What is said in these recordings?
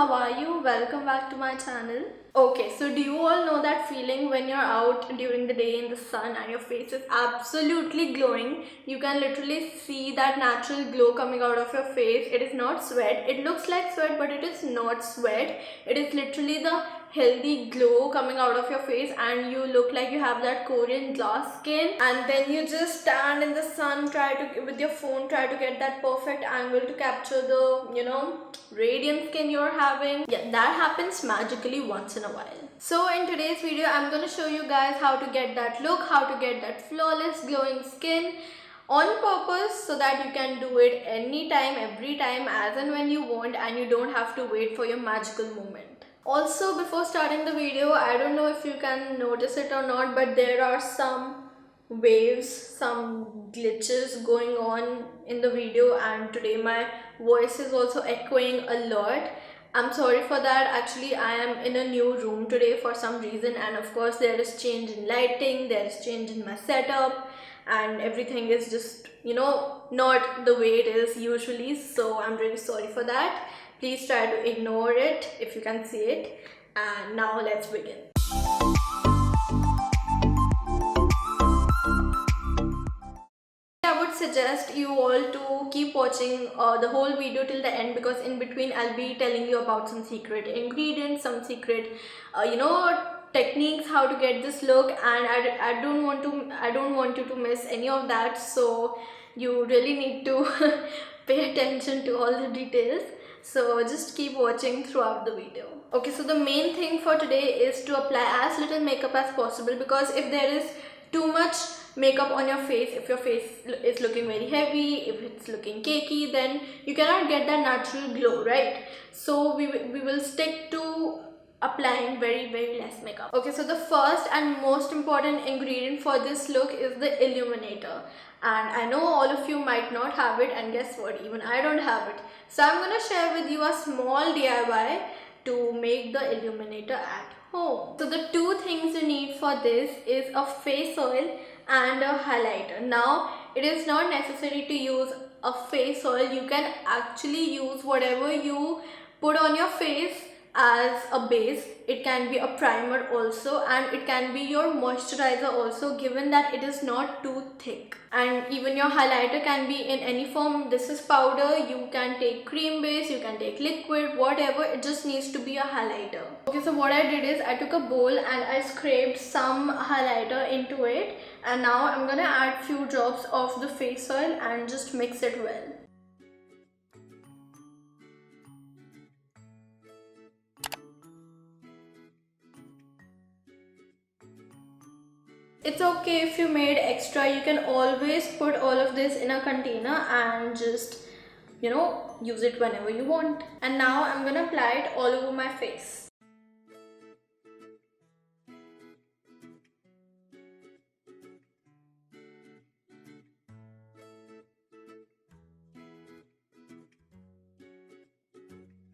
how are you? Welcome back to my channel. Okay, so do you all know that feeling when you're out during the day in the sun and your face is absolutely glowing? You can literally see that natural glow coming out of your face. It is not sweat. It looks like sweat, but it is not sweat. It is literally the healthy glow coming out of your face, and you look like you have that Korean glass skin. And then you just stand in the sun, try to with your phone, try to get that perfect angle to capture the radiant skin you're having. Yeah, that happens magically once in a while. So in today's video, I'm going to show you guys how to get that look, how to get that flawless glowing skin on purpose, so that you can do it anytime, every time, as and when you want, and you don't have to wait for your magical moment. Also, before starting the video, I don't know if you can notice it or not, but there are some waves, some glitches going on in the video, and today my voice is also echoing a lot. I'm sorry for that. Actually, I am in a new room today for some reason, and of course there is change in lighting, there is change in my setup, and everything is just not the way it is usually, so I'm really sorry for that. Please try to ignore it if you can see it. And now let's begin. I would suggest you all to keep watching the whole video till the end, because in between I'll be telling you about some secret ingredients, some secret techniques how to get this look, and I don't want you to miss any of that, so you really need to pay attention to all the details. So just keep watching throughout the video. Okay, so the main thing for today is to apply as little makeup as possible, because if there is too much makeup on your face, if your face is looking very heavy, if it's looking cakey, then you cannot get that natural glow, right? So we will stick to applying very less makeup. Okay, so the first and most important ingredient for this look is the illuminator, and I know all of you might not have it, and guess what, even I don't have it. So I'm gonna share with you a small DIY to make the illuminator at home. So the two things you need for this is a face oil and a highlighter. Now it is not necessary to use a face oil. You can actually use whatever you put on your face as a base. It can be a primer also, and it can be your moisturizer also, given that it is not too thick. And even your highlighter can be in any form. This is powder, you can take cream base, you can take liquid, whatever, it just needs to be a highlighter. Okay, so what I did is I took a bowl and I scraped some highlighter into it, and now I'm gonna add few drops of the face oil and just mix it well. It's okay if you made extra. You can always put all of this in a container and just use it whenever you want. And now I'm gonna apply it all over my face.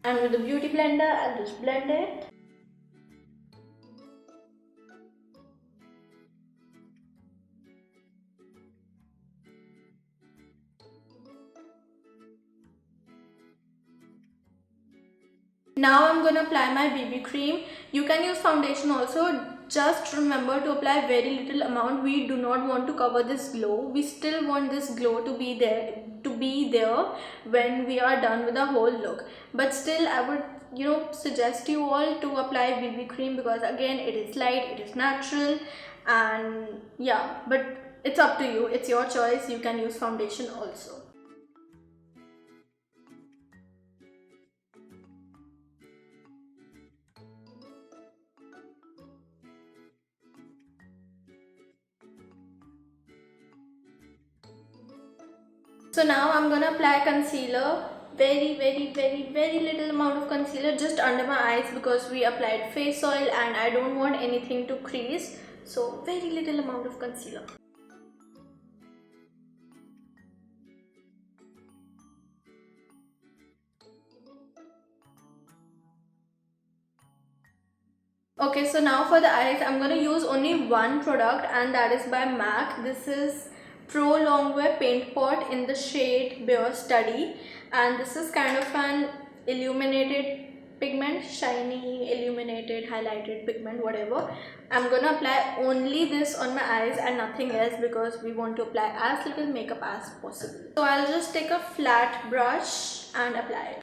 And with the beauty blender, I'll just blend it. Now I'm gonna apply my BB cream. You can use foundation also. Just remember to apply very little amount. We do not want to cover this glow. We still want this glow to be there when we are done with the whole look. But still, I would suggest you all to apply BB cream, because again, it is light, it is natural, and yeah, but it's up to you. It's your choice. You can use foundation also. So now I'm gonna apply concealer, very little amount of concealer just under my eyes, because we applied face oil and I don't want anything to crease, so very little amount of concealer. Okay, so now for the eyes, I'm gonna use only one product, and that is by MAC. This is Pro Longwear Paint Pot in the shade Bare Study, and this is kind of an illuminated pigment, shiny, illuminated, highlighted pigment, whatever. I'm gonna apply only this on my eyes and nothing else because we want to apply as little makeup as possible. So I'll just take a flat brush and apply it.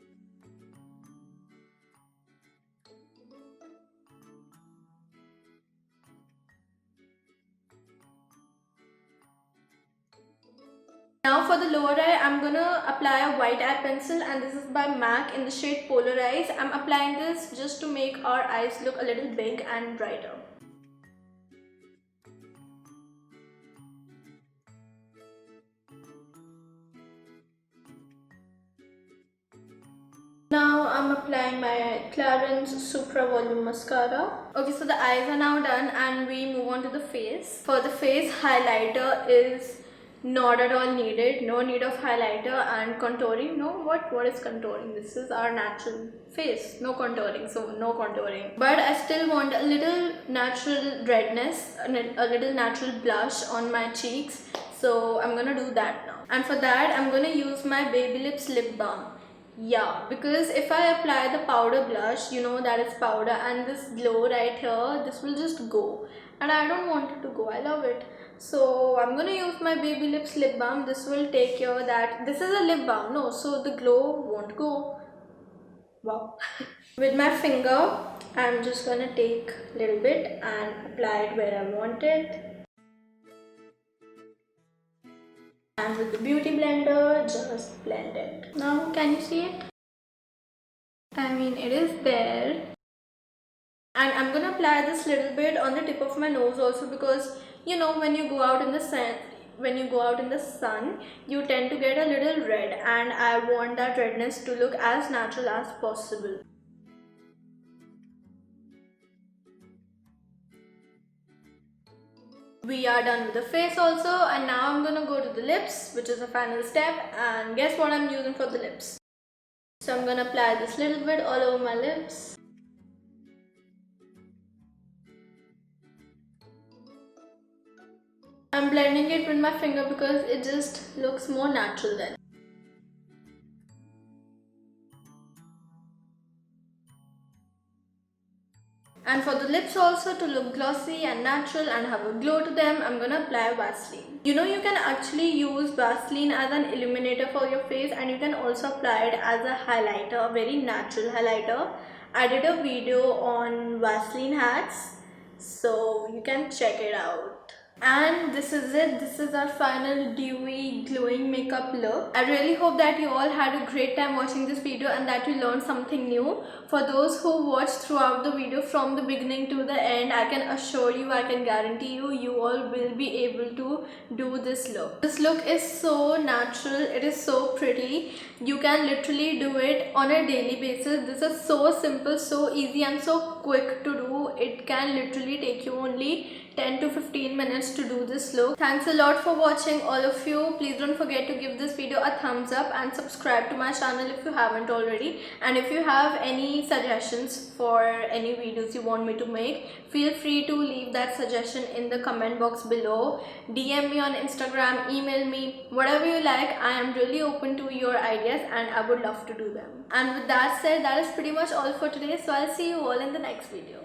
Now for the lower eye, I'm gonna apply a white eye pencil, and this is by MAC in the shade Polarize. I'm applying this just to make our eyes look a little big and brighter. Now I'm applying my Clarins Supra Volume Mascara. Okay, so the eyes are now done and we move on to the face. For the face, highlighter is not at all needed. No need of highlighter. And contouring, no, what is contouring? This is our natural face. No contouring, so no contouring. But I still want a little natural redness, a little natural blush on my cheeks. So I'm gonna do that now. And for that, I'm gonna use my Baby Lips Lip Balm. Yeah, because if I apply the powder blush, you know that it's powder, and this glow right here, this will just go, and I don't want it to go. I love it. So I'm gonna use my Baby Lips lip balm. This will take care that this is a lip balm, no, so the glow won't go. Wow. With my finger, I'm just gonna take a little bit and apply it where I want it. And with the beauty blender, just blend it. Now, can you see it? I mean, it is there. And I'm gonna apply this little bit on the tip of my nose also, because you know when you go out in the sun, you tend to get a little red, and I want that redness to look as natural as possible. We are done with the face also, and now I'm gonna go to the lips, which is the final step. And guess what I'm using for the lips? So I'm gonna apply this little bit all over my lips. I'm blending it with my finger because it just looks more natural then. And for the lips also, to look glossy and natural and have a glow to them, I'm gonna apply Vaseline. You know, you can actually use Vaseline as an illuminator for your face, and you can also apply it as a highlighter, a very natural highlighter. I did a video on Vaseline hacks, so you can check it out. And this is it. This is our final dewy glowing makeup look. I really hope that you all had a great time watching this video and that you learned something new. For those who watched throughout the video from the beginning to the end, I can assure you, I can guarantee you, you all will be able to do this look. This look is so natural, it is so pretty. You can literally do it on a daily basis. This is so simple, so easy and so quick to do. It can literally take you only 10 to 15 minutes to do this look. Thanks a lot for watching, all of you. Please don't forget to give this video a thumbs up and subscribe to my channel if you haven't already. And if you have any suggestions for any videos you want me to make, feel free to leave that suggestion in the comment box below. DM me on Instagram, email me, whatever you like. I am really open to your ideas and I would love to do them. And with that said, that is pretty much all for today. So I'll see you all in the next video.